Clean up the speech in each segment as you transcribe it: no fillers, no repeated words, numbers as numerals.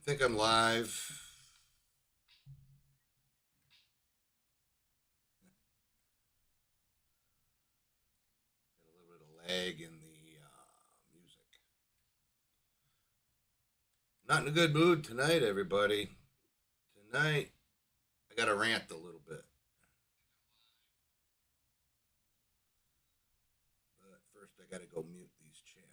I think I'm live. Got a little bit of lag in the music. Not in a good mood tonight, everybody. Tonight, I got to rant a little bit. But first, I got to go mute these channels.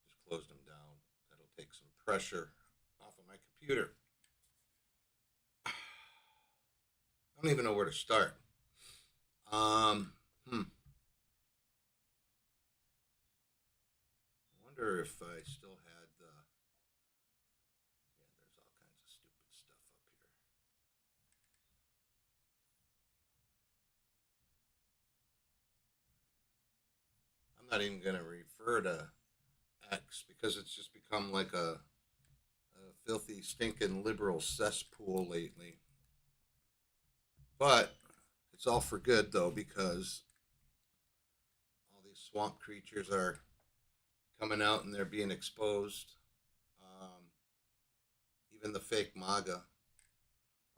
Just closed them down. That'll take some pressure off of my computer. I don't even know where to start. I wonder if I still had the. Yeah, there's all kinds of stupid stuff up here. I'm not even going to refer to X because it's just become like a filthy, stinking liberal cesspool lately. But it's all for good, though, because all these swamp creatures are coming out and they're being exposed. Um, Even the fake MAGA,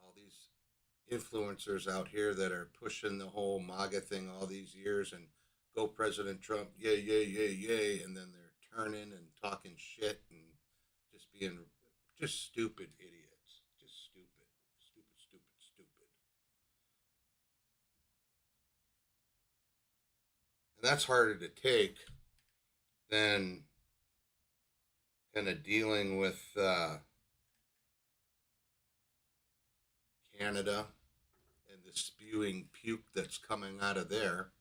all these influencers out here that are pushing the whole MAGA thing all these years and go President Trump, yay, yay, yay, yay, and then they're turning and talking shit and just being just stupid idiots. Just stupid, stupid, stupid, stupid. And that's harder to take than kind of dealing with Canada and the spewing puke that's coming out of there.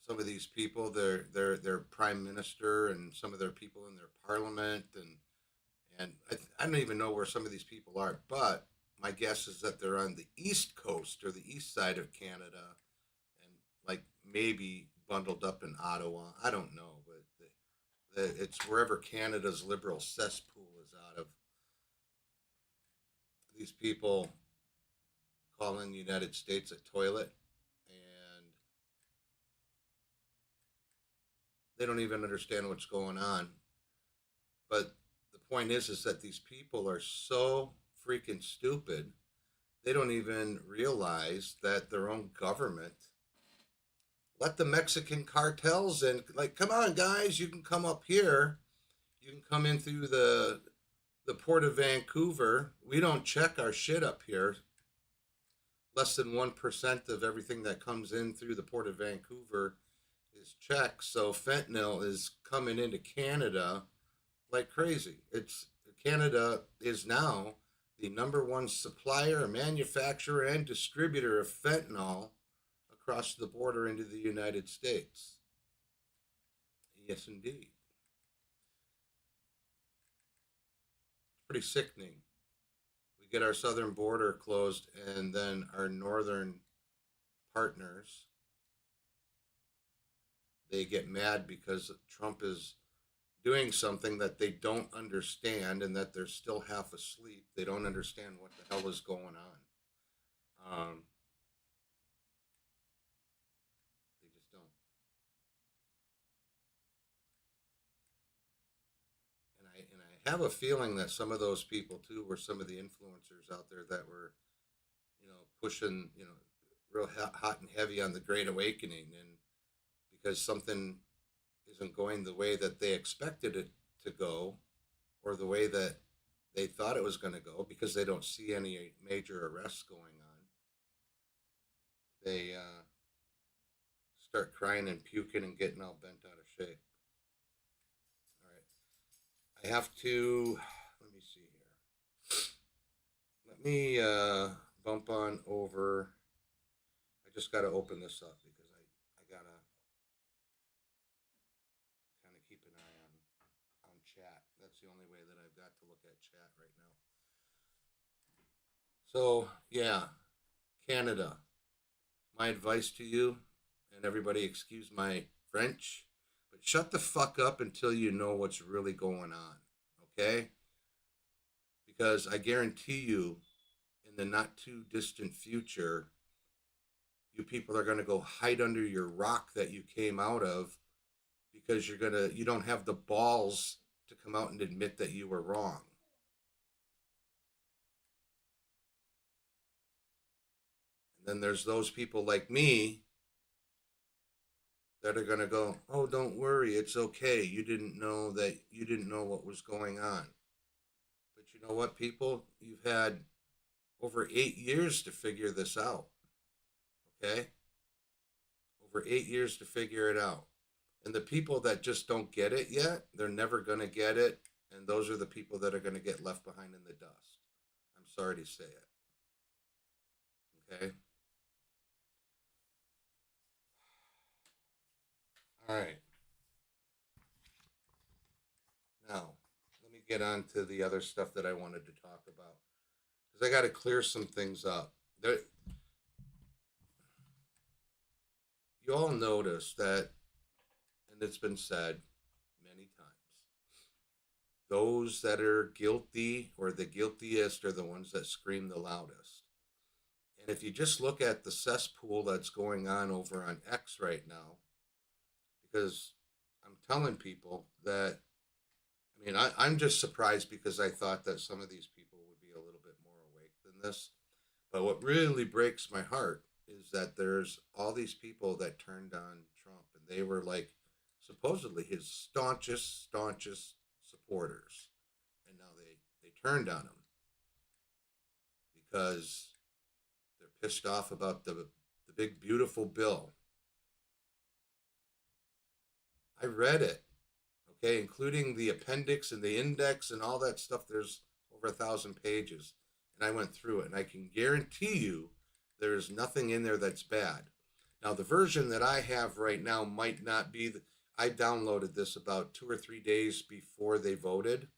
Some of these people, their prime minister and some of their people in their parliament, and I don't even know where some of these people are, but my guess is that they're on the east coast or the east side of Canada, and like maybe bundled up in Ottawa. I don't know, but it's wherever Canada's liberal cesspool is out of. These people calling the United States a toilet, and they don't even understand what's going on. But the point is that these people are so freaking stupid. They don't even realize that their own government let the Mexican cartels in. Like, come on, guys, you can come up here. You can come in through the port of Vancouver. We don't check our shit up here. Less than 1% of everything that comes in through the port of Vancouver is checked. So fentanyl is coming into Canada like crazy. It's Canada is now the number one supplier, manufacturer, and distributor of fentanyl across the border into the United States. Yes, indeed. It's pretty sickening. We get our southern border closed, and then our northern partners, they get mad because Trump is doing something that they don't understand and that they're still half asleep. They don't understand what the hell is going on. They just don't. And I have a feeling that some of those people too were some of the influencers out there that were, pushing, real hot and heavy on the Great Awakening, and because something isn't going the way that they expected it to go, or the way that they thought it was going to go, because they don't see any major arrests going on. They start crying and puking and getting all bent out of shape. All right. I have to, let me see here. Let me bump on over. I just got to open this up because I got to kind of keep an eye on chat. That's the only way that I've got to look at chat right now. So, yeah, Canada. My advice to you, and everybody excuse my French, but shut the fuck up until you know what's really going on, okay? Because I guarantee you, in in the not too distant future, you people are going to go hide under your rock that you came out of because you don't have the balls to come out and admit that you were wrong. And then there's those people like me that are going to go, "Oh, don't worry, it's okay. You didn't know what was going on." But you know what, people? You've had over 8 years to figure this out. Okay? Over 8 years to figure it out. And the people that just don't get it yet, they're never going to get it. And those are the people that are going to get left behind in the dust. I'm sorry to say it. Okay? All right. Now, let me get on to the other stuff that I wanted to talk about. Because I got to clear some things up. You all notice that, and it's been said many times, those that are guilty or the guiltiest are the ones that scream the loudest. And if you just look at the cesspool that's going on over on X right now, because I'm telling people that, I mean, I'm just surprised because I thought that some of these people would be a little bit more awake than this. But what really breaks my heart is that there's all these people that turned on Trump, and they were like supposedly his staunchest supporters, and now they turned on him because they're pissed off about the big beautiful bill. I read it, okay, including the appendix and the index and all that stuff. There's over 1,000 pages, and I went through it, and I can guarantee you there's nothing in there that's bad. Now, the version that I have right now might not be I downloaded this about 2 or 3 days before they voted.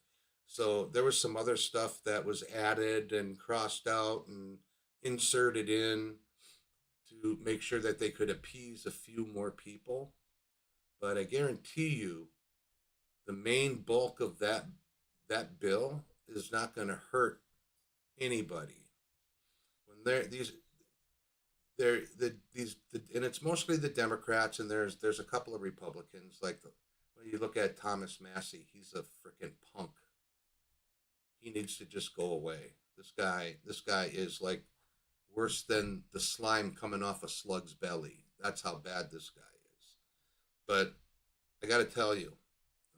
So there was some other stuff that was added and crossed out and inserted in to make sure that they could appease a few more people. But I guarantee you the main bulk of that bill is not going to hurt anybody. When and it's mostly the Democrats, and there's a couple of Republicans. Like when you look at Thomas Massey, he's a freaking punk. He needs to just go away. This guy is like worse than the slime coming off a slug's belly. That's how bad this guy is. But I got to tell you,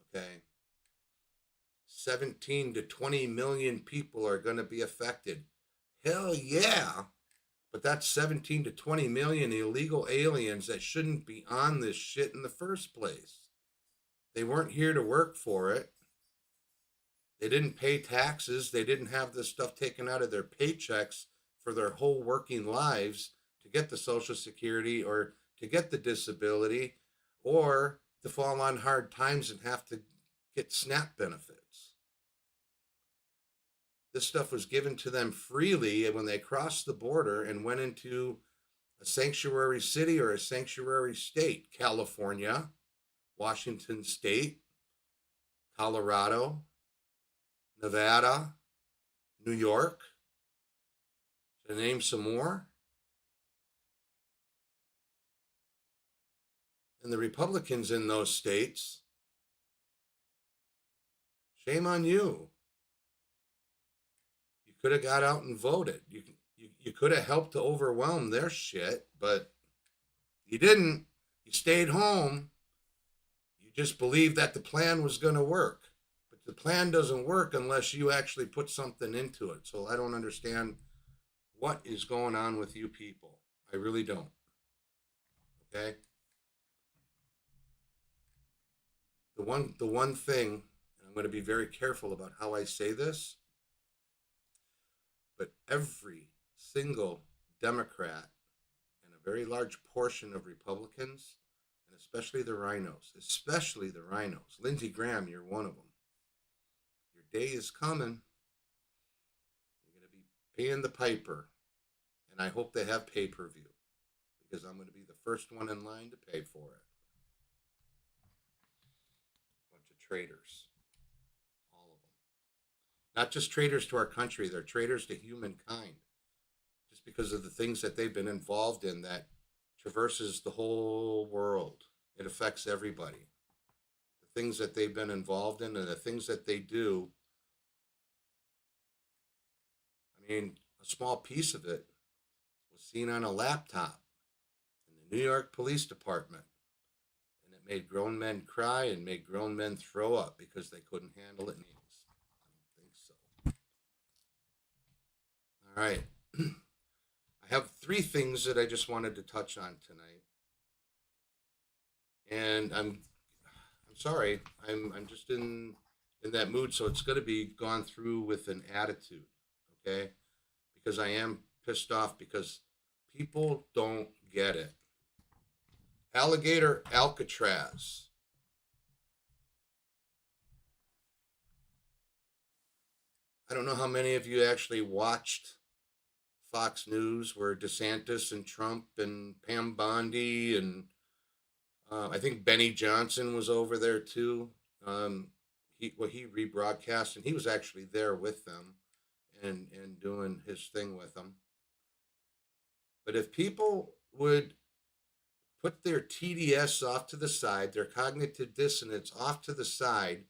okay, 17 to 20 million people are going to be affected. Hell yeah. But that's 17 to 20 million illegal aliens that shouldn't be on this shit in the first place. They weren't here to work for it. They didn't pay taxes. They didn't have this stuff taken out of their paychecks for their whole working lives to get the Social Security or to get the disability or to fall on hard times and have to get SNAP benefits. This stuff was given to them freely when they crossed the border and went into a sanctuary city or a sanctuary state. California, Washington State, Colorado, Nevada, New York. To name some more. And the Republicans in those states, shame on you. You could have got out and voted. You could have helped to overwhelm their shit, but you didn't. You stayed home. You just believed that the plan was going to work. But the plan doesn't work unless you actually put something into it. So I don't understand what is going on with you people. I really don't. Okay? The one thing, and I'm going to be very careful about how I say this, but every single Democrat and a very large portion of Republicans, and especially the rhinos, Lindsey Graham, you're one of them. Your day is coming. You're going to be paying the piper. And I hope they have pay-per-view because I'm going to be the first one in line to pay for it. Bunch of traitors. All of them. Not just traitors to our country, they're traitors to humankind. It's because of the things that they've been involved in that traverses the whole world. It affects everybody. The things that they've been involved in and the things that they do. I mean, a small piece of it was seen on a laptop in the New York Police Department. And it made grown men cry and made grown men throw up because they couldn't handle it. I don't think so. All right. I have three things that I just wanted to touch on tonight. And I'm sorry. I'm just in that mood, so it's going to be gone through with an attitude, okay? Because I am pissed off because people don't get it. Alligator Alcatraz. I don't know how many of you actually watched Fox News where DeSantis and Trump and Pam Bondi and I think Benny Johnson was over there too. He rebroadcast and he was actually there with them and doing his thing with them. But if people would put their TDS off to the side, their cognitive dissonance off to the side,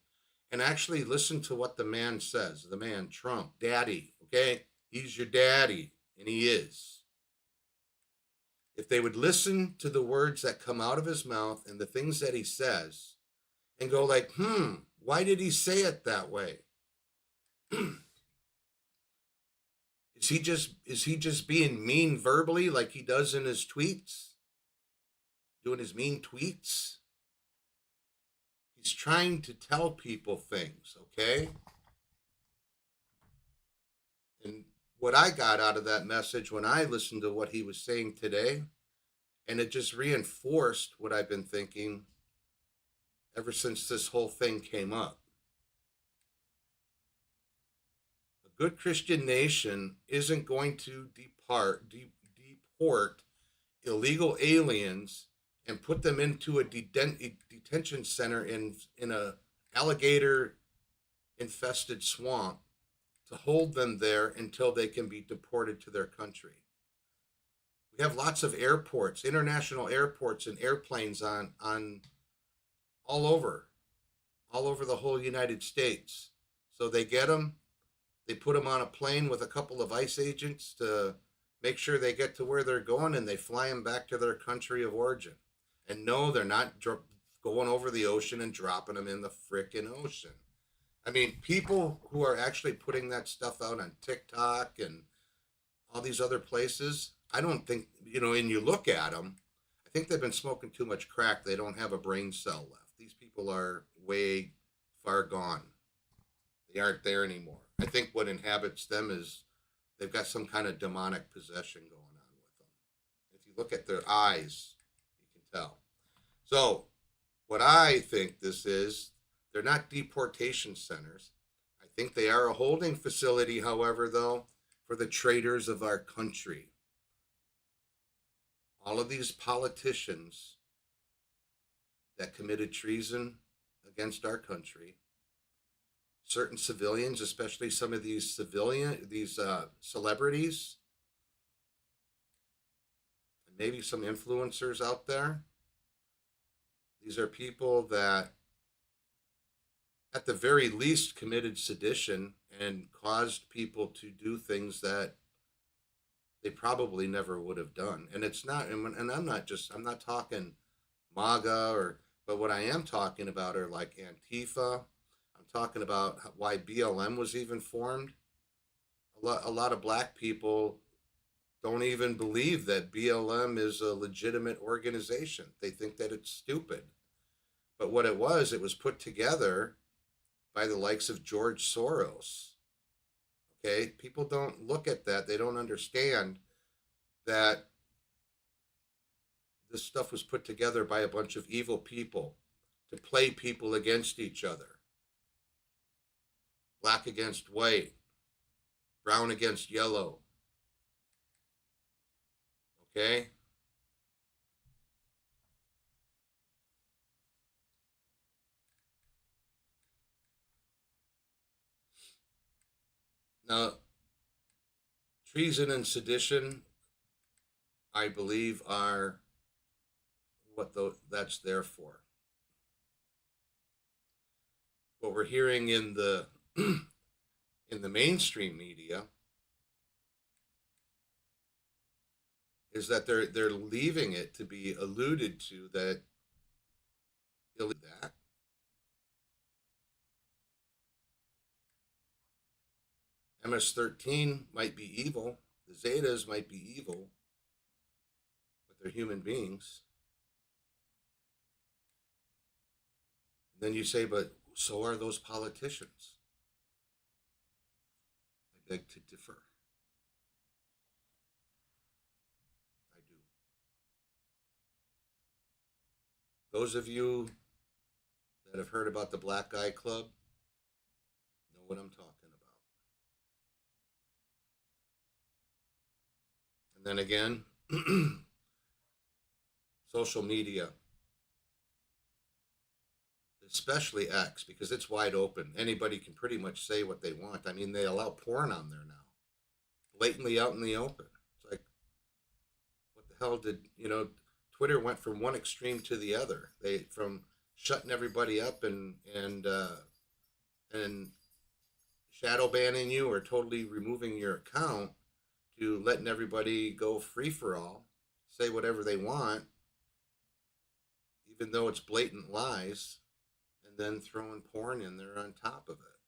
and actually listen to what the man says, the man, Trump, daddy, okay? He's your daddy, and he is. If they would listen to the words that come out of his mouth and the things that he says and go like, why did he say it that way? Is he just being mean verbally like he does in his tweets? Doing his mean tweets? He's trying to tell people things, okay? And what I got out of that message when I listened to what he was saying today, and it just reinforced what I've been thinking ever since this whole thing came up. A good Christian nation isn't going to deport illegal aliens and put them into a detention center in a alligator infested swamp to hold them there until they can be deported to their country. We have lots of airports, international airports and airplanes on all over the whole United States. So they get them, they put them on a plane with a couple of ICE agents to make sure they get to where they're going, and they fly them back to their country of origin. And no, they're not going over the ocean and dropping them in the frickin' ocean. I mean, people who are actually putting that stuff out on TikTok and all these other places, I don't think, and you look at them, I think they've been smoking too much crack. They don't have a brain cell left. These people are way far gone. They aren't there anymore. I think what inhabits them is they've got some kind of demonic possession going on with them. If you look at their eyes, tell. So, what I think this is, they're not deportation centers. I think they are a holding facility, however, though, for the traitors of our country. All of these politicians that committed treason against our country, certain civilians, especially some of these celebrities, and maybe some influencers out there. These are people that, at the very least, committed sedition and caused people to do things that they probably never would have done. And it's not, and I'm not talking MAGA but what I am talking about are like Antifa. I'm talking about why BLM was even formed. A lot of black people don't even believe that BLM is a legitimate organization. They think that it's stupid. But what it was put together by the likes of George Soros. Okay? People don't look at that. They don't understand that this stuff was put together by a bunch of evil people to play people against each other. Black against white, brown against yellow. Okay? Now, treason and sedition, I believe, are what that's there for. What we're hearing in the in the mainstream media is that they're leaving it to be alluded to that that MS-13 might be evil, the Zetas might be evil, but they're human beings. And then you say, but so are those politicians. I beg to differ. I do. Those of you that have heard about the Black Guy Club know what I'm talking about. And then again, social media, especially X, because it's wide open. Anybody can pretty much say what they want. I mean, they allow porn on there now, blatantly out in the open. It's like, what the hell did, Twitter went from one extreme to the other. From shutting everybody up and shadow banning you or totally removing your account to letting everybody go free for all, say whatever they want, even though it's blatant lies, and then throwing porn in there on top of it.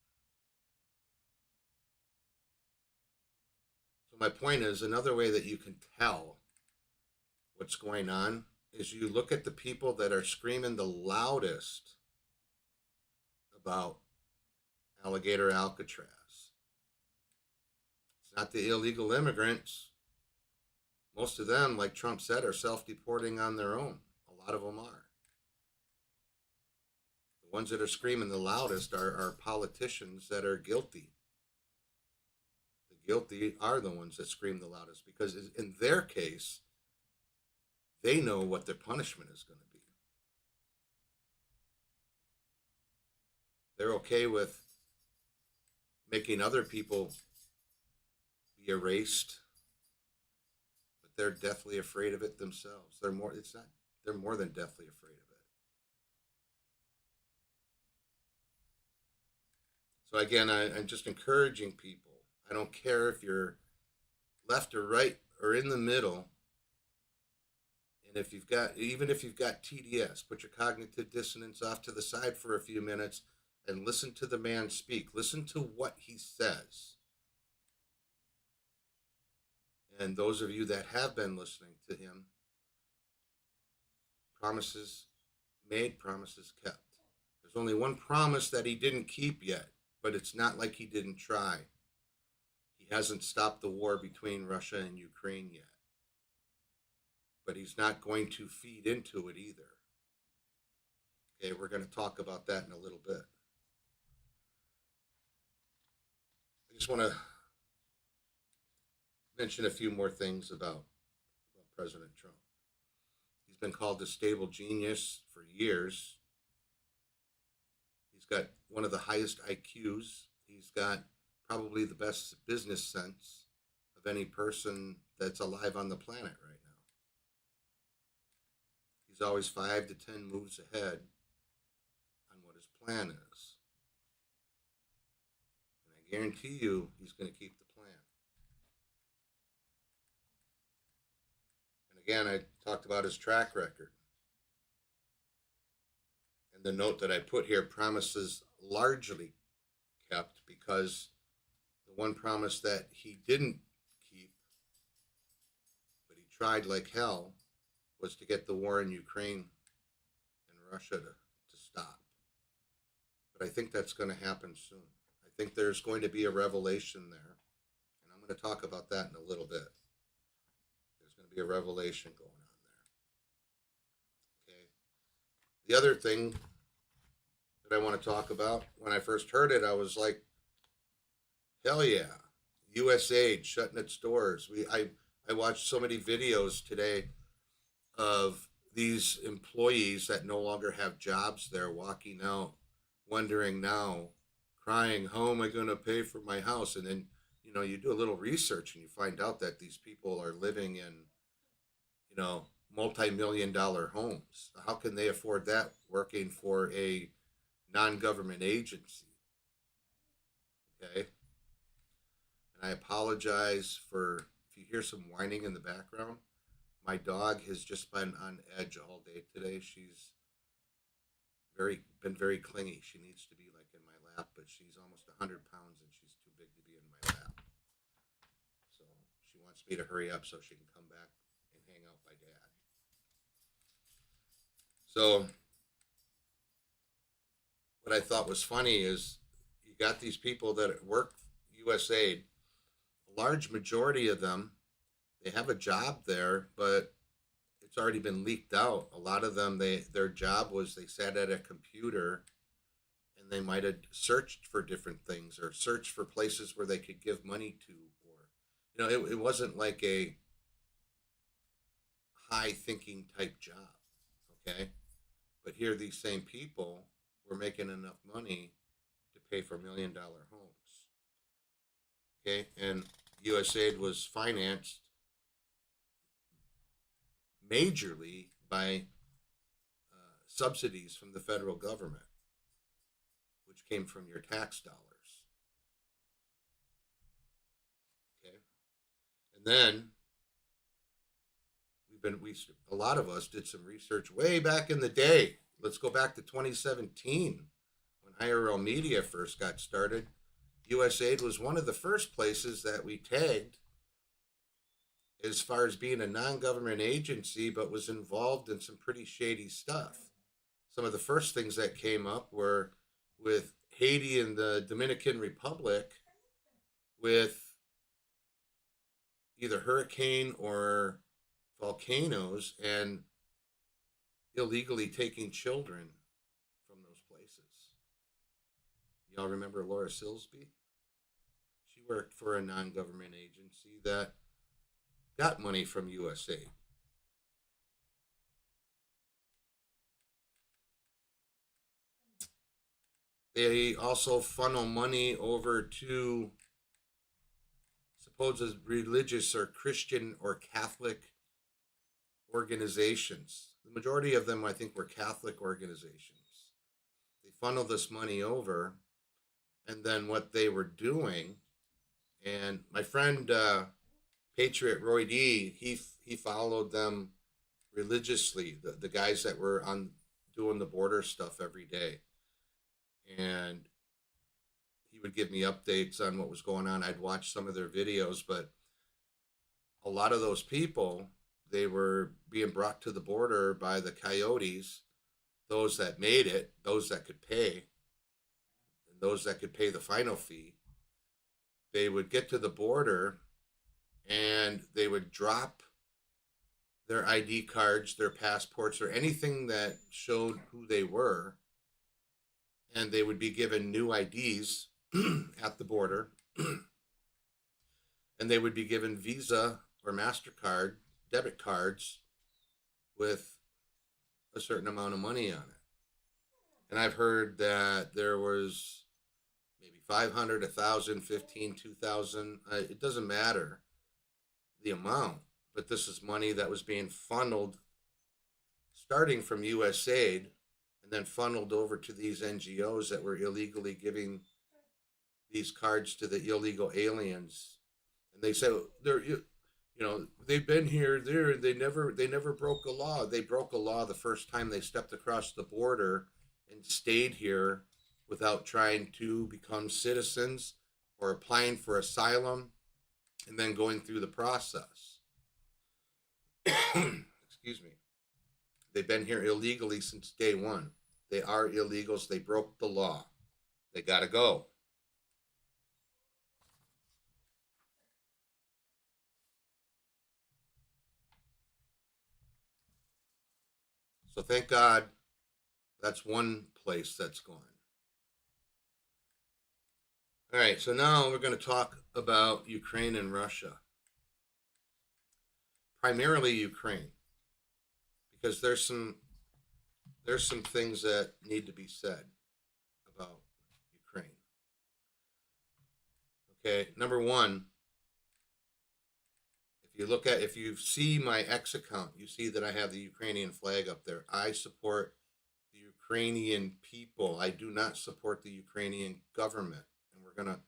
So my point is, another way that you can tell what's going on is you look at the people that are screaming the loudest about Alligator Alcatraz. It's not the illegal immigrants. Most of them, like Trump said, are self-deporting on their own. A lot of them are. The ones that are screaming the loudest are politicians that are guilty. The guilty are the ones that scream the loudest because in their case, they know what their punishment is going to be. They're okay with making other people be erased, but they're deathly afraid of it themselves. They're more than deathly afraid of it. So again, I'm just encouraging people. I don't care if you're left or right or in the middle. And even if you've got TDS, put your cognitive dissonance off to the side for a few minutes and listen to the man speak. Listen to what he says. And those of you that have been listening to him, promises made, promises kept. There's only one promise that he didn't keep yet, but it's not like he didn't try. He hasn't stopped the war between Russia and Ukraine yet. But he's not going to feed into it either. Okay, we're going to talk about that in a little bit. I just want to mention a few more things about President Trump. He's been called a stable genius for years. He's got one of the highest IQs. He's got probably the best business sense of any person that's alive on the planet right now. He's always 5 to 10 moves ahead on what his plan is. And I guarantee you he's going to keep the plan. And again, I talked about his track record. And the note that I put here, promises largely kept, because the one promise that he didn't keep, but he tried like hell, was to get the war in Ukraine and Russia to stop. But I think that's going to happen soon. I think there's going to be a revelation there. And I'm going to talk about that in a little bit. There's going to be a revelation going on there. Okay. The other thing that I want to talk about, when I first heard it, I was like, hell yeah. USAID shutting its doors. I watched so many videos today of these employees that no longer have jobs there walking out, wondering now, crying, how am I going to pay for my house? And then, you do a little research and you find out that these people are living in, multi-million dollar homes. How can they afford that working for a non-government agency? Okay. And I apologize for if you hear some whining in the background. My dog has just been on edge all day today. She's been very clingy. She needs to be like in my lap, but she's almost 100 pounds and she's too big to be in my lap. So she wants me to hurry up so she can come back and hang out by dad. So what I thought was funny is you got these people that work USAID. A large majority of them, they have a job there, but it's already been leaked out. A lot of them, their job was they sat at a computer and they might have searched for different things or searched for places where they could give money to, or it wasn't like a high thinking type job. Okay, but here these same people were making enough money to pay for $1 million homes. Okay, and USAID was financed majorly by subsidies from the federal government, which came from your tax dollars. Okay, and then a lot of us did some research way back in the day. Let's go back to 2017 when IRL Media first got started. USAID was one of the first places that we tagged as far as being a non-government agency, but was involved in some pretty shady stuff. Some of the first things that came up were with Haiti and the Dominican Republic, with either hurricane or volcanoes, and illegally taking children from those places. Y'all remember Laura Silsby? She worked for a non-government agency that got money from USAID. They also funnel money over to supposed religious or Christian or Catholic organizations. The majority of them, I think, were Catholic organizations. They funneled this money over, and then what they were doing, and my friend Patriot Roy D, he followed them religiously, the guys that were on doing the border stuff every day, and he would give me updates on what was going on. I'd watch some of their videos, but a lot of those people, they were being brought to the border by the coyotes, those that made it, those that could pay, and those that could pay the final fee. They would get to the border and they would drop their ID cards, their passports, or anything that showed who they were, and they would be given new IDs at the border, and they would be given Visa or MasterCard debit cards with a certain amount of money on it. And I've heard that there was maybe 500, 1,000, 15, 2,000. It doesn't matter the amount, but this is money that was being funneled starting from USAID and then funneled over to these NGOs that were illegally giving these cards to the illegal aliens. And they said they've been here, there, they never broke a law. They broke a law the first time they stepped across the border and stayed here without trying to become citizens or applying for asylum and then going through the process. Excuse me. They've been here illegally since day one. They are illegals. They broke the law. They got to go. So thank God that's one place that's gone. All right, so now we're going to talk about Ukraine and Russia. Primarily Ukraine, because there's some things that need to be said about Ukraine. Okay, number one, if you see my X account, you see that I have the Ukrainian flag up there. I support the Ukrainian people. I do not support the Ukrainian government, and we're going to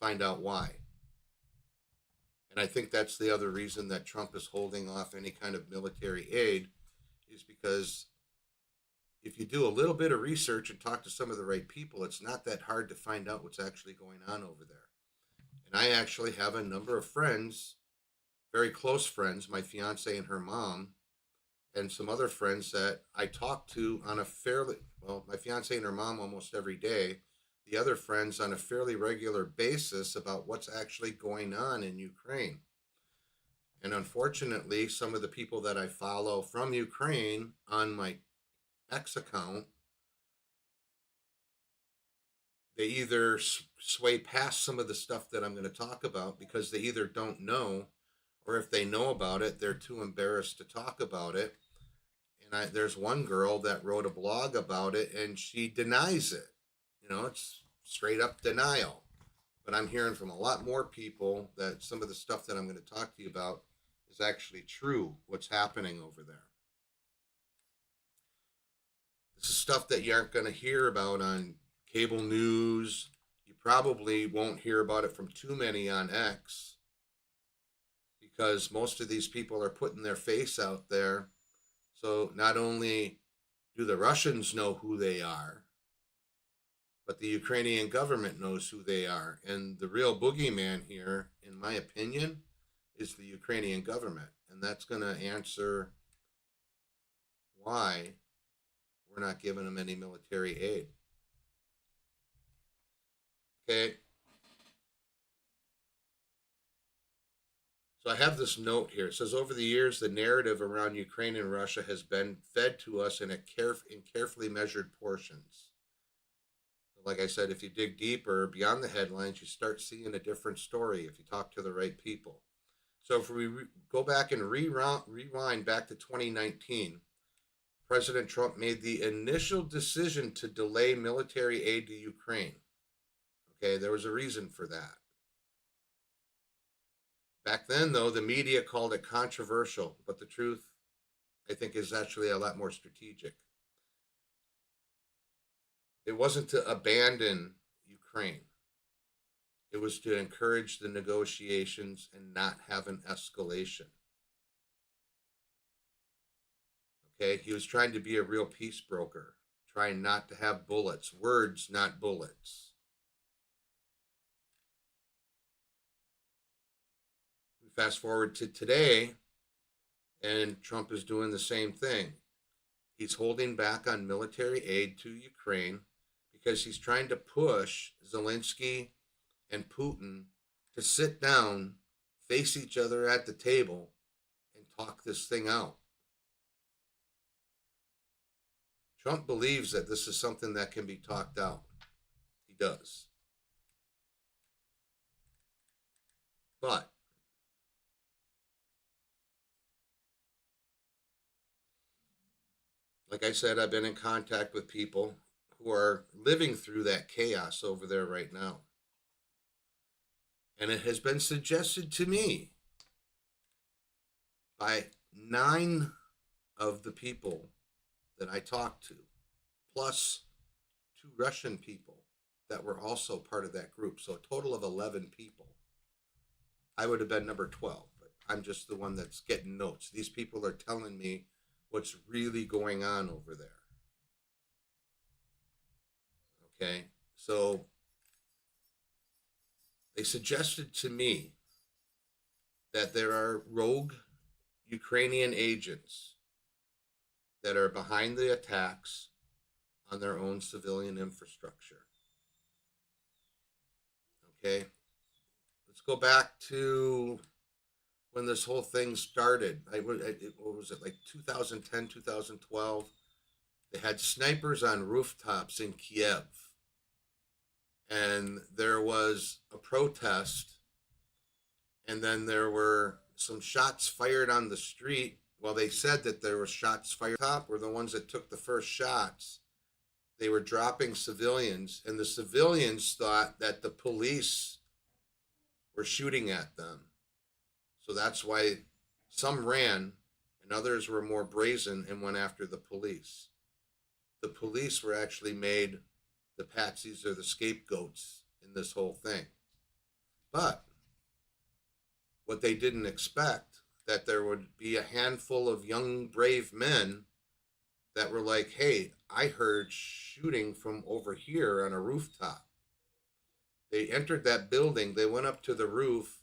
find out why. And I think that's the other reason that Trump is holding off any kind of military aid, is because if you do a little bit of research and talk to some of the right people, it's not that hard to find out what's actually going on over there. And I actually have a number of friends, very close friends, my fiance and her mom, and some other friends that I talk to on a fairly, well, my fiance and her mom almost every day, the other friends on a fairly regular basis about what's actually going on in Ukraine. And unfortunately, some of the people that I follow from Ukraine on my X account, they either sway past some of the stuff that I'm going to talk about because they either don't know, or if they know about it, they're too embarrassed to talk about it. And there's one girl that wrote a blog about it, and she denies it. You know, it's straight up denial. But I'm hearing from a lot more people that some of the stuff that I'm going to talk to you about is actually true, what's happening over there. This is stuff that you aren't going to hear about on cable news. You probably won't hear about it from too many on X, because most of these people are putting their face out there. So not only do the Russians know who they are, but the Ukrainian government knows who they are. And the real boogeyman here, in my opinion, is the Ukrainian government. And that's going to answer why we're not giving them any military aid. Okay. So I have this note here. It says, over the years, the narrative around Ukraine and Russia has been fed to us in carefully measured portions. Like I said, if you dig deeper beyond the headlines, you start seeing a different story if you talk to the right people. So if we go back and rewind back to 2019, President Trump made the initial decision to delay military aid to Ukraine. Okay, there was a reason for that. Back then, though, the media called it controversial, but the truth, I think, is actually a lot more strategic. It wasn't to abandon Ukraine. It was to encourage the negotiations and not have an escalation. Okay, he was trying to be a real peace broker, trying not to have bullets, words, not bullets. Fast forward to today, and Trump is doing the same thing. He's holding back on military aid to Ukraine because he's trying to push Zelensky and Putin to sit down, face each other at the table, and talk this thing out. Trump believes that this is something that can be talked out. He does. But like I said, I've been in contact with people who are living through that chaos over there right now. And it has been suggested to me by 9 of the people that I talked to, plus 2 Russian people that were also part of that group. So a total of 11 people. I would have been number 12, but I'm just the one that's getting notes. These people are telling me what's really going on over there. Okay, so they suggested to me that there are rogue Ukrainian agents that are behind the attacks on their own civilian infrastructure. Okay, let's go back to when this whole thing started. What was it, like 2010, 2012? They had snipers on rooftops in Kiev. And there was a protest. And then there were some shots fired on the street. Well, they said that there were shots fired. Top were the ones that took the first shots. They were dropping civilians. And the civilians thought that the police were shooting at them. So that's why some ran and others were more brazen and went after the police. The police were actually made the patsies or the scapegoats in this whole thing. But what they didn't expect, that there would be a handful of young, brave men that were like, hey, I heard shooting from over here on a rooftop. They entered that building, they went up to the roof,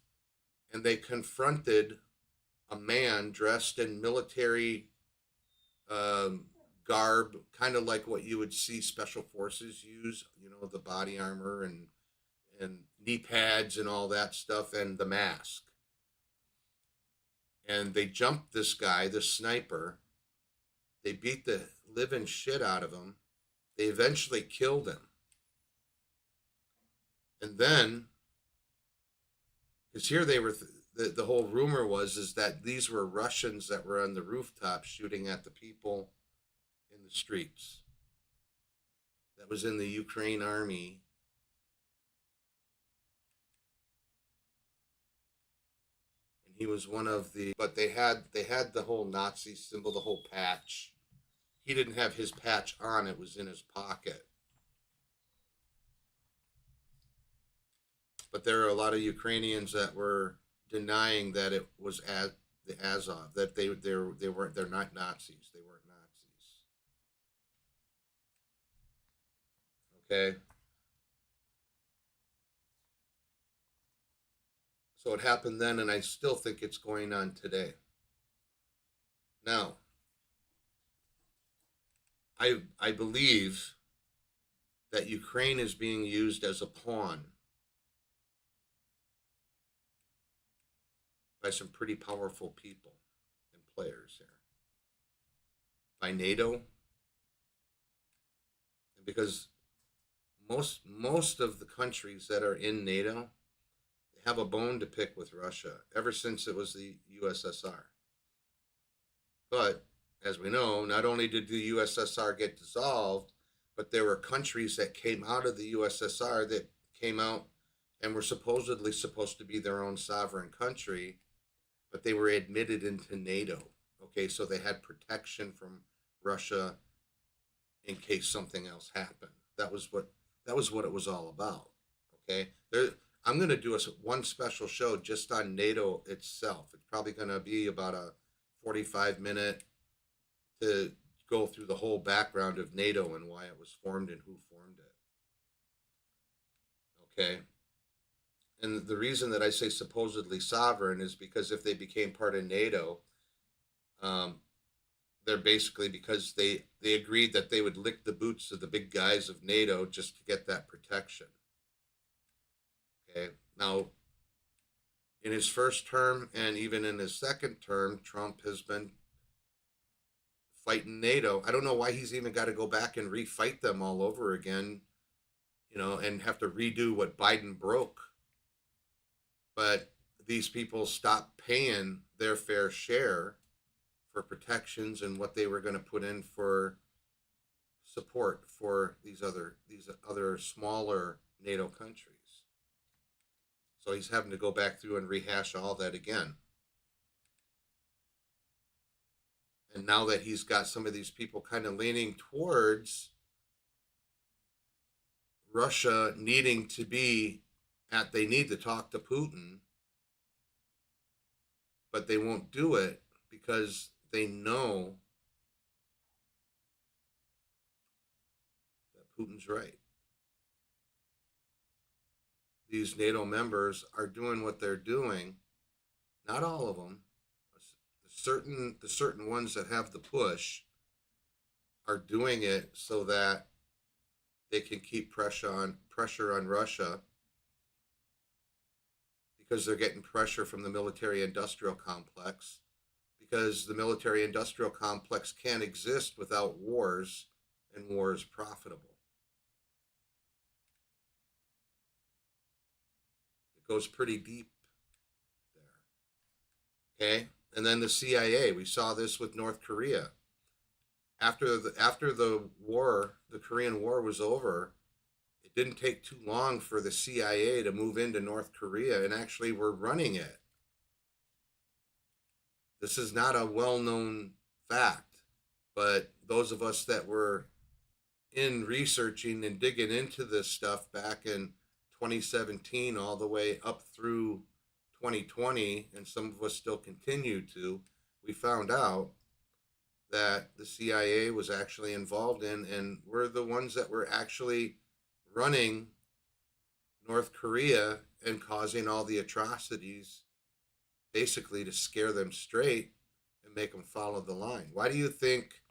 and they confronted a man dressed in military garb, kind of like what you would see special forces use, you know, the body armor and knee pads and all that stuff, and the mask. And they jumped this guy, the sniper. They beat the living shit out of him. They eventually killed him. And then, because here they were, the whole rumor is that these were Russians that were on the rooftop shooting at the people in the streets. That was in the Ukraine army. And he was one of the, but they had the whole Nazi symbol, the whole patch. He didn't have his patch on, it was in his pocket. But there are a lot of Ukrainians that were denying that it was the Azov, that they're not Nazis. They weren't Nazis. Okay. So it happened then, and I still think it's going on today. Now, I believe that Ukraine is being used as a pawn by some pretty powerful people and players here. By NATO. And because most of the countries that are in NATO, they have a bone to pick with Russia ever since it was the USSR. But as we know, not only did the USSR get dissolved, but there were countries that came out of the USSR that came out and were supposedly supposed to be their own sovereign country, but they were admitted into NATO. Okay, so they had protection from Russia in case something else happened. That was what it was all about. Okay, I'm going to do one special show just on NATO itself. It's probably going to be about a 45-minute to go through the whole background of NATO and why it was formed and who formed it. Okay. And the reason that I say supposedly sovereign is because if they became part of NATO, they're basically, because they agreed that they would lick the boots of the big guys of NATO just to get that protection. Okay. Now, in his first term and even in his second term, Trump has been fighting NATO. I don't know why he's even got to go back and refight them all over again, you know, and have to redo what Biden broke. But these people stopped paying their fair share for protections and what they were going to put in for support for these other smaller NATO countries. So he's having to go back through and rehash all that again. And now that he's got some of these people kind of leaning towards Russia needing to be they need to talk to Putin, but they won't do it because they know that Putin's right. These NATO members are doing what they're doing. Not all of them. The certain ones that have the push are doing it so that they can keep pressure on Russia, because they're getting pressure from the military-industrial complex, because the military-industrial complex can't exist without wars, and war is profitable. It goes pretty deep there. Okay? And then the CIA, we saw this with North Korea. After the war, the Korean War was over, it didn't take too long for the CIA to move into North Korea and actually were running it. This is not a well-known fact, but those of us that were in researching and digging into this stuff back in 2017 all the way up through 2020, and some of us still continue to, we found out that the CIA was actually involved in, and we're the ones that were actually running North Korea and causing all the atrocities, basically to scare them straight and make them follow the line. Why do you think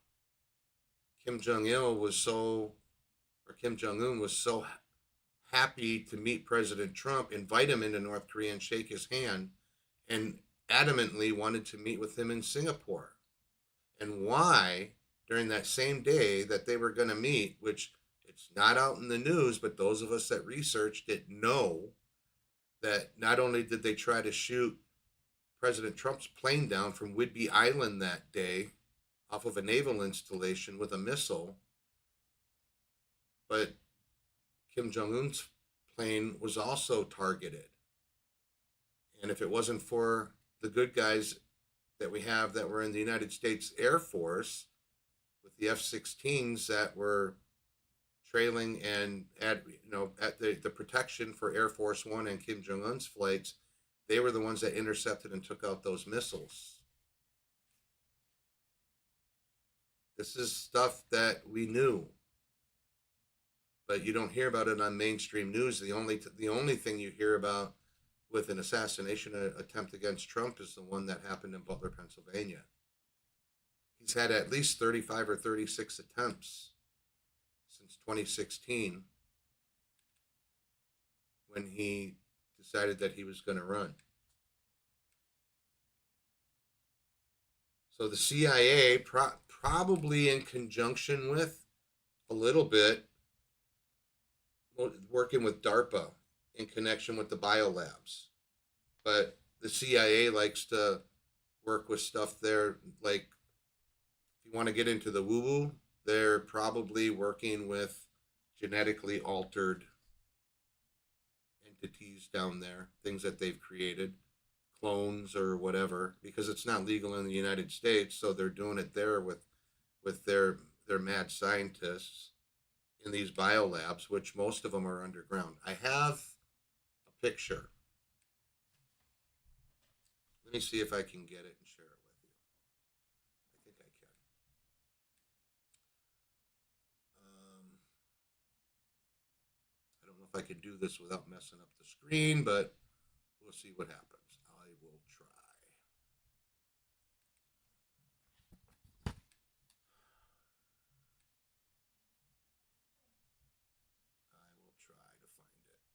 Kim Jong Il was so, or Kim Jong Un was so happy to meet President Trump, invite him into North Korea and shake his hand, and adamantly wanted to meet with him in Singapore? And why, during that same day that they were going to meet, which it's not out in the news, but those of us that researched it know that not only did they try to shoot President Trump's plane down from Whidbey Island that day off of a naval installation with a missile, but Kim Jong-un's plane was also targeted. And if it wasn't for the good guys that we have that were in the United States Air Force with the F-16s that were trailing and at the protection for Air Force One and Kim Jong-un's flights, they were the ones that intercepted and took out those missiles. This is stuff that we knew, but you don't hear about it on mainstream news. The only thing you hear about with an assassination attempt against Trump is the one that happened in Butler, Pennsylvania. He's had at least 35 or 36 attempts since 2016 when he decided that he was going to run. So the CIA, probably in conjunction with a little bit working with DARPA in connection with the biolabs. But the CIA likes to work with stuff there, like if you want to get into the woo-woo, they're probably working with genetically altered entities down there, things that they've created, clones or whatever, because it's not legal in the United States, so they're doing it there with their mad scientists in these biolabs, which most of them are underground. I have a picture. Let me see if I can get it and share it with you. I think I can. I don't know if I can do this without messing up the screen, but we'll see what happens. I will try. I will try to find it.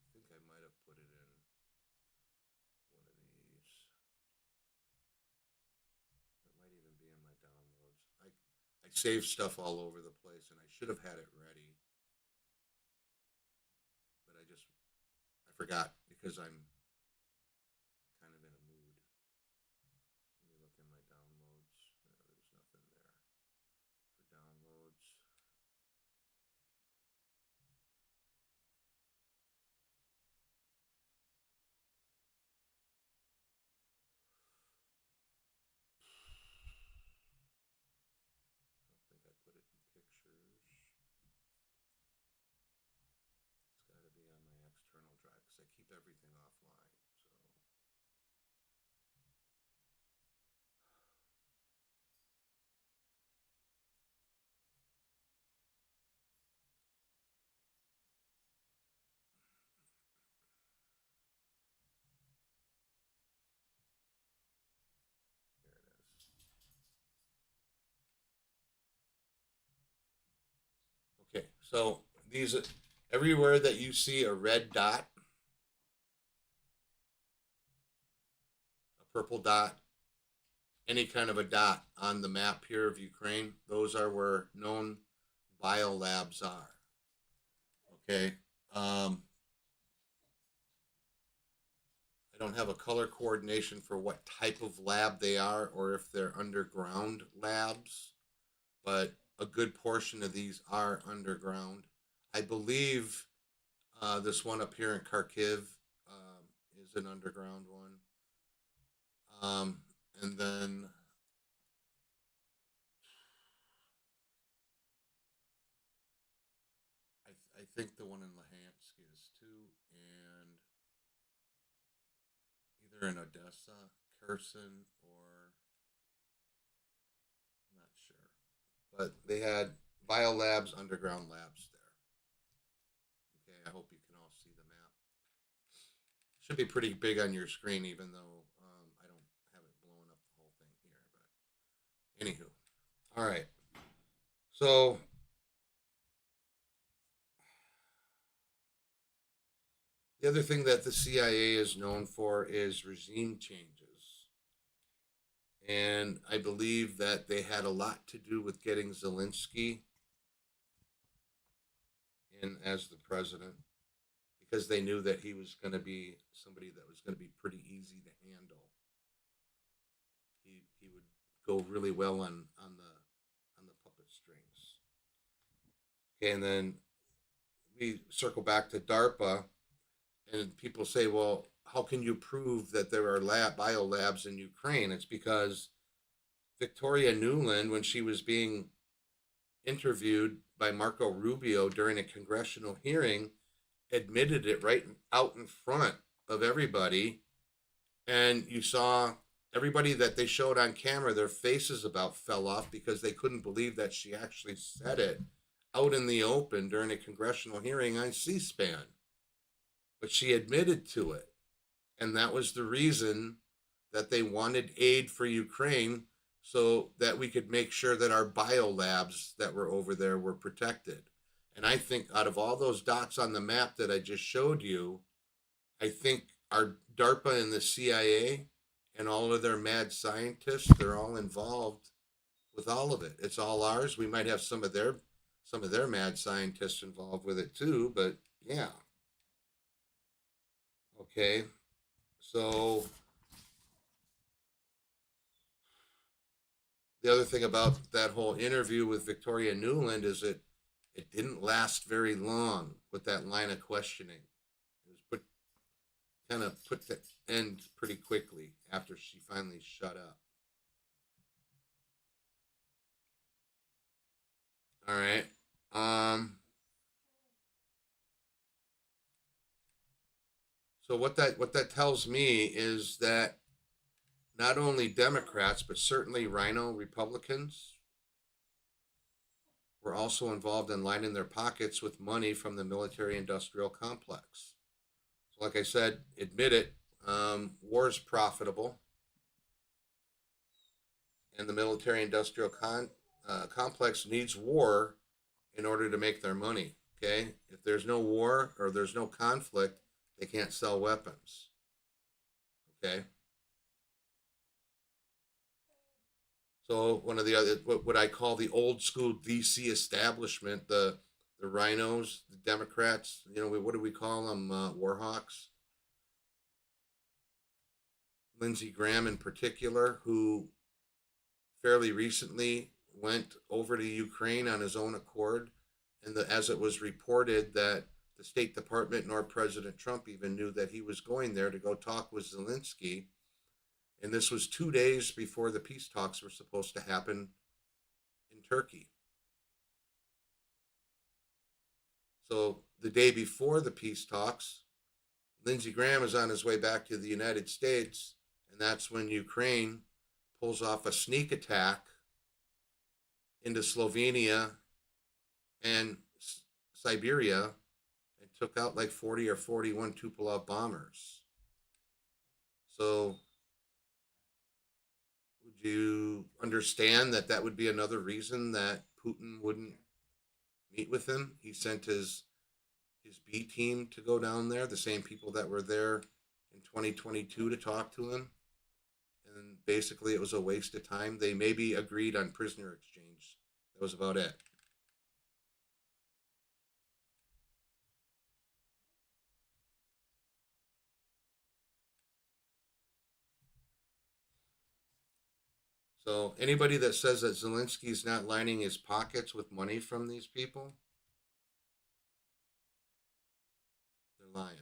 I think I might have put it in one of these. It might even be in my downloads. I save stuff all over the place, and I should have had it ready, but I forgot because I'm kind of in a mood. Let me look in my downloads. There's nothing there for downloads. I don't think I put it in pictures. It's got to be on my external drive because I keep everything offline. So here it is. Okay, so these everywhere that you see a red dot, a purple dot, any kind of a dot on the map here of Ukraine, those are where known biolabs are. Okay. I don't have a color coordination for what type of lab they are or if they're underground labs, but a good portion of these are underground. I believe this one up here in Kharkiv is an underground one. And then I think the one in Luhansk is too, and either in Odessa, Kherson, or I'm not sure. But they had biolabs, underground labs there. Okay, I hope you can all see the map. Should be pretty big on your screen, even though I don't have it blowing up the whole thing here. But anywho, all right. So the other thing that the CIA is known for is regime changes. And I believe that they had a lot to do with getting Zelensky in as the president because they knew that he was going to be somebody that was going to be pretty easy to handle. He would go really well on the puppet strings. Okay, and then we circle back to DARPA, and people say, well, how can you prove that there are biolabs in Ukraine? It's because Victoria Nuland, when she was being interviewed by Marco Rubio during a congressional hearing, admitted it right out in front of everybody. And you saw everybody that they showed on camera, their faces about fell off because they couldn't believe that she actually said it out in the open during a congressional hearing on C-SPAN. But she admitted to it. And that was the reason that they wanted aid for Ukraine so that we could make sure that our biolabs that were over there were protected. And I think out of all those dots on the map that I just showed you, I think our DARPA and the CIA and all of their mad scientists, they're all involved with all of it. It's all ours. We might have some of their mad scientists involved with it too, but yeah. Okay. So the other thing about that whole interview with Victoria Nuland is it didn't last very long with that line of questioning. It was kind of put to end pretty quickly after she finally shut up. All right. So what that tells me is that not only Democrats, but certainly Rhino Republicans were also involved in lining their pockets with money from the military industrial complex. So like I said, admit it, war is profitable. And the military industrial complex needs war in order to make their money. Okay? If there's no war or there's no conflict, they can't sell weapons. Okay? So one of the other, what I call the old school DC establishment, the rhinos, the Democrats, what do we call them? Warhawks. Lindsey Graham in particular, who fairly recently went over to Ukraine on his own accord. And as it was reported that the State Department nor President Trump even knew that he was going there to go talk with Zelensky. And this was 2 days before the peace talks were supposed to happen in Turkey. So the day before the peace talks, Lindsey Graham is on his way back to the United States, and that's when Ukraine pulls off a sneak attack into Slovenia and Siberia and took out like 40 or 41 Tupolev bombers. So would you understand that that would be another reason that Putin wouldn't meet with him? He sent his B team to go down there, the same people that were there in 2022 to talk to him. And basically it was a waste of time. They maybe agreed on prisoner exchange. That was about it. So anybody that says that Zelensky's not lining his pockets with money from these people, they're lying.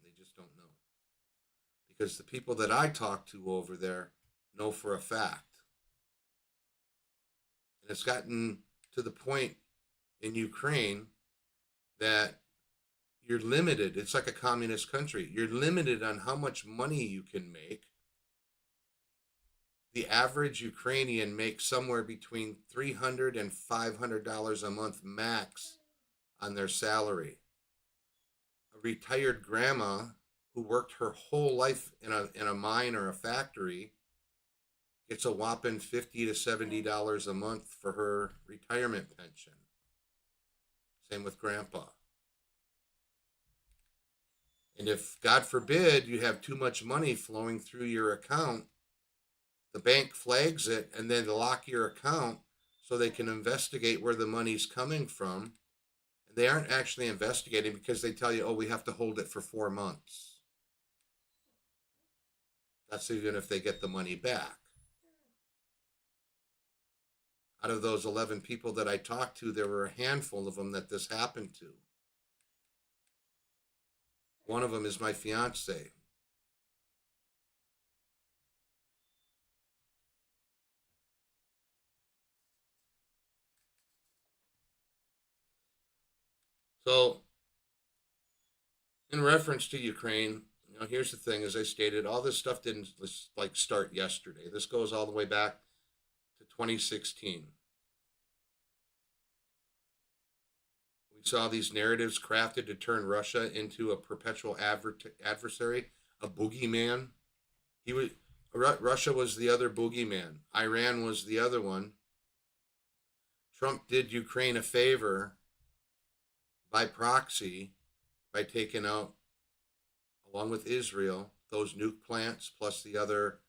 They just don't know. Because the people that I talk to over there know for a fact. And it's gotten to the point in Ukraine that you're limited. It's like a communist country. You're limited on how much money you can make. The average Ukrainian makes somewhere between $300 and $500 a month max on their salary. A retired grandma who worked her whole life in a mine or a factory gets a whopping $50 to $70 a month for her retirement pension. Same with grandpa. And if, God forbid, you have too much money flowing through your account, the bank flags it and then they lock your account so they can investigate where the money's coming from. And they aren't actually investigating because they tell you, oh, we have to hold it for 4 months. That's even if they get the money back. Out of those 11 people that I talked to, there were a handful of them that this happened to. One of them is my fiance. So, in reference to Ukraine, here's the thing. As I stated, all this stuff didn't like start yesterday. This goes all the way back to 2016. We saw these narratives crafted to turn Russia into a perpetual adversary, a boogeyman. Russia was the other boogeyman. Iran was the other one. Trump did Ukraine a favor by proxy by taking out, along with Israel, those nuke plants plus the other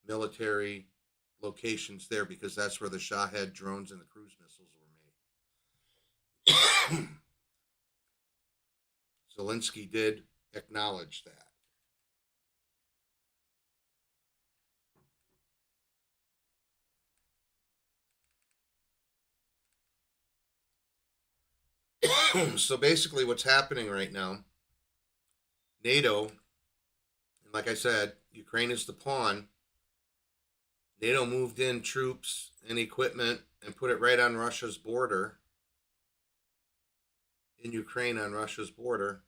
military locations there, because that's where the Shahed drones and the cruise missiles were made. Zelensky did acknowledge that. So basically what's happening right now, NATO, and like I said, Ukraine is the pawn. NATO moved in troops and equipment and put it right on Russia's border, in Ukraine on Russia's border.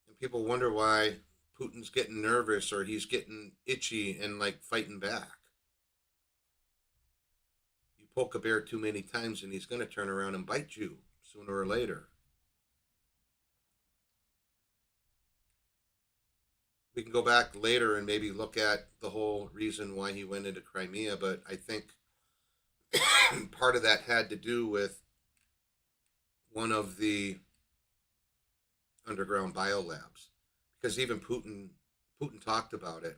And people wonder why Putin's getting nervous or he's getting itchy and like fighting back. You poke a bear too many times and he's going to turn around and bite you sooner or later. We can go back later and maybe look at the whole reason why he went into Crimea, but I think part of that had to do with one of the underground biolabs, because even Putin talked about it.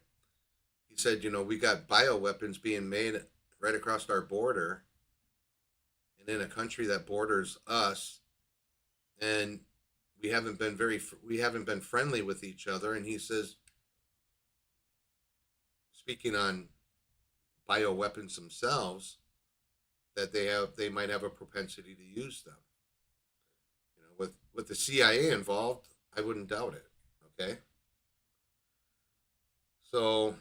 He said, we got bioweapons being made right across our border and in a country that borders us, and we haven't been friendly with each other. And he says, speaking on bioweapons themselves, that they might have a propensity to use them. With the CIA involved, I wouldn't doubt it. Okay. So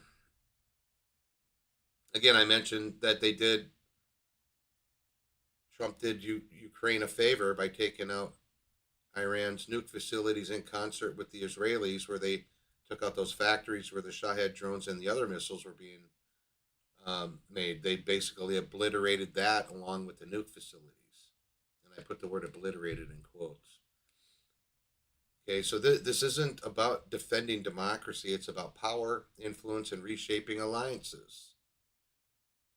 again, I mentioned that Trump did Ukraine a favor by taking out Iran's nuke facilities in concert with the Israelis, where they took out those factories where the Shahed drones and the other missiles were being made. They basically obliterated that along with the nuke facilities. And I put the word obliterated in quotes. Okay, so this isn't about defending democracy. It's about power, influence, and reshaping alliances.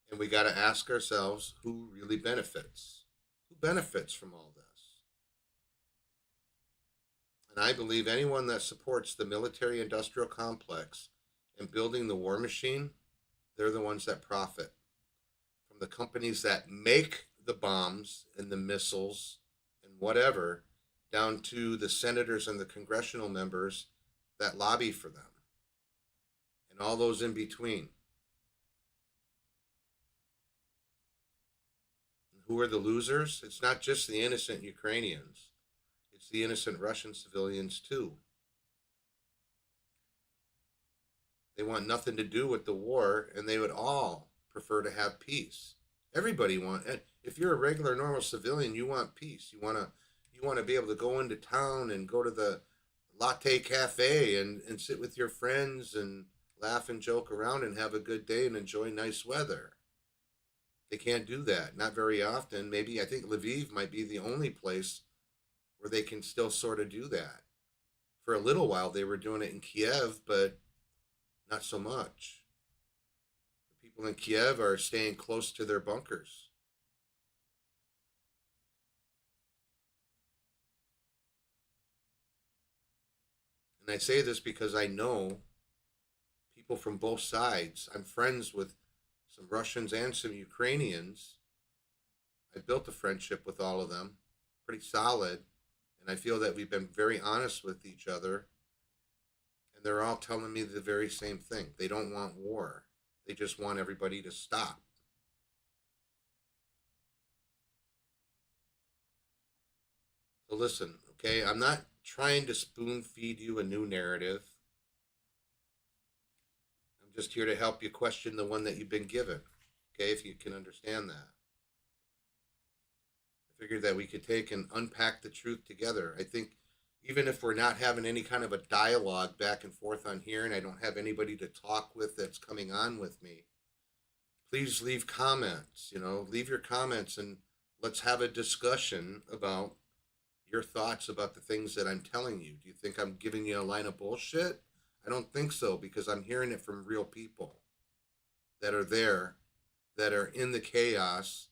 And we got to ask ourselves, who really benefits? Who benefits from all this? And I believe anyone that supports the military-industrial complex and building the war machine, they're the ones that profit. From the companies that make the bombs and the missiles and whatever, down to the senators and the congressional members that lobby for them. and all those in between. Who are the losers? It's not just the innocent Ukrainians. It's the innocent Russian civilians too. They want nothing to do with the war, and they would all prefer to have peace. Everybody wants. If you're a regular, normal civilian, you want peace. You want to be able to go into town and go to the latte cafe and sit with your friends and laugh and joke around and have a good day and enjoy nice weather. They can't do that. Not very often. Maybe I think Lviv might be the only place where they can still sort of do that. For a little while, they were doing it in Kiev, but not so much. The people in Kiev are staying close to their bunkers. And I say this because I know people from both sides. I'm friends with some Russians and some Ukrainians. I built a friendship with all of them, pretty solid. And I feel that we've been very honest with each other. And they're all telling me the very same thing. They don't want war. They just want everybody to stop. So listen, okay, I'm not trying to spoon feed you a new narrative. I'm just here to help you question the one that you've been given, okay, if you can understand that. I figured that we could take and unpack the truth together. I think even if we're not having any kind of a dialogue back and forth on here and I don't have anybody to talk with that's coming on with me, please leave comments, leave your comments and let's have a discussion about your thoughts about the things that I'm telling you. Do you think I'm giving you a line of bullshit? I don't think so, because I'm hearing it from real people that are there, that are in the chaos,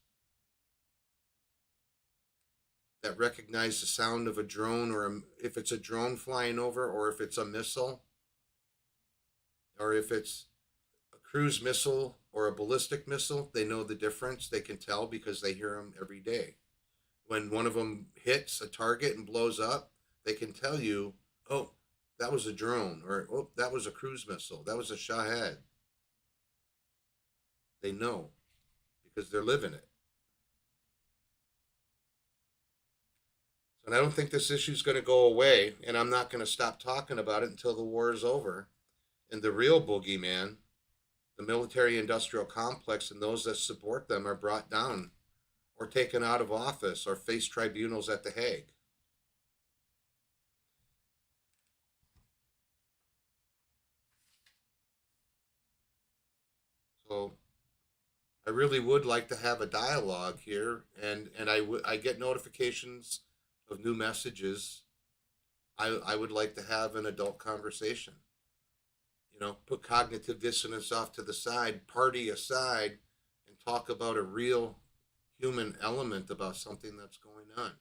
that recognize the sound of a drone, or if it's a drone flying over, or if it's a missile, or if it's a cruise missile or a ballistic missile. They know the difference. They can tell because they hear them every day. When one of them hits a target and blows up, they can tell you, oh, that was a drone, or oh, that was a cruise missile, that was a Shahed. They know because they're living it. And I don't think this issue is going to go away, and I'm not going to stop talking about it until the war is over. And the real boogeyman, the military-industrial complex, and those that support them are brought down or taken out of office or face tribunals at The Hague. So I really would like to have a dialogue here, and I get notifications of new messages. I would like to have an adult conversation. Put cognitive dissonance off to the side, party aside, and talk about a real human element about something that's going on.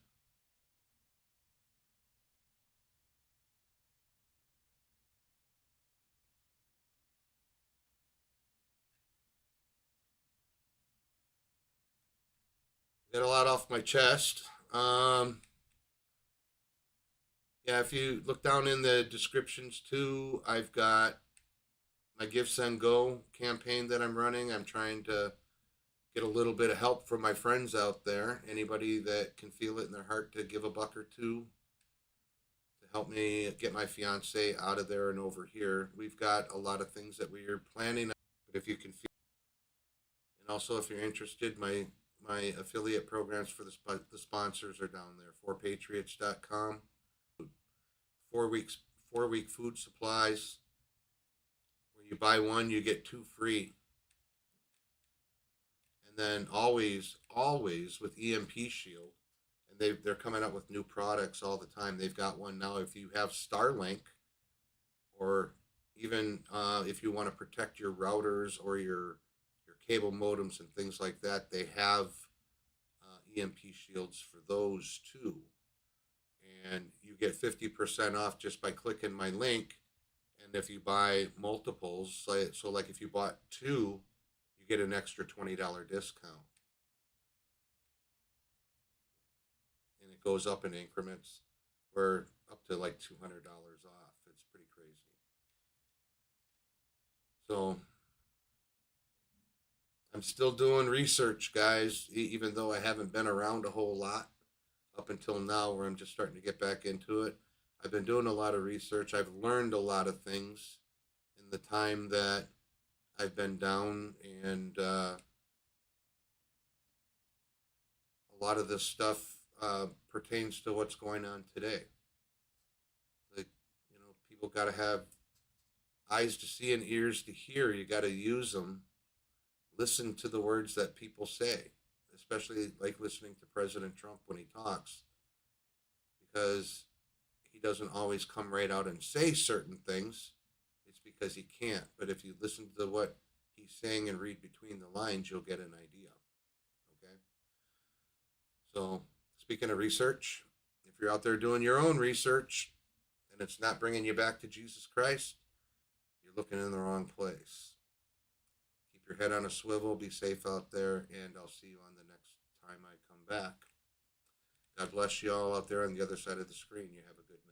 Got a lot off my chest. Yeah, if you look down in the descriptions too, I've got my Give Send Go campaign that I'm running. I'm trying to get a little bit of help from my friends out there. Anybody that can feel it in their heart to give a buck or two to help me get my fiance out of there and over here. We've got a lot of things that we are planning, but if you can feel, and also if you're interested, my affiliate programs for the sponsors are down there. forpatriots.com. 4 week food supplies. Where you buy one, you get 2 free. And then always with EMP Shield, and they're coming out with new products all the time. They've got one now. If you have Starlink, or even if you want to protect your routers or your cable modems and things like that, they have EMP shields for those too. And you get 50% off just by clicking my link. And if you buy multiples, so like if you bought 2, you get an extra $20 discount. And it goes up in increments. We're up to like $200 off. It's pretty crazy. So I'm still doing research, guys, even though I haven't been around a whole lot up until now, where I'm just starting to get back into it. I've been doing a lot of research. I've learned a lot of things in the time that I've been down, and a lot of this stuff pertains to what's going on today. Like, people got to have eyes to see and ears to hear. You got to use them. Listen to the words that people say, especially like listening to President Trump when he talks, because he doesn't always come right out and say certain things. It's because he can't. But if you listen to what he's saying and read between the lines, you'll get an idea. Okay? So, speaking of research, if you're out there doing your own research and it's not bringing you back to Jesus Christ, you're looking in the wrong place. Keep your head on a swivel, be safe out there, and I'll see you on the next time I come back. God bless you all out there on the other side of the screen. You have a good night.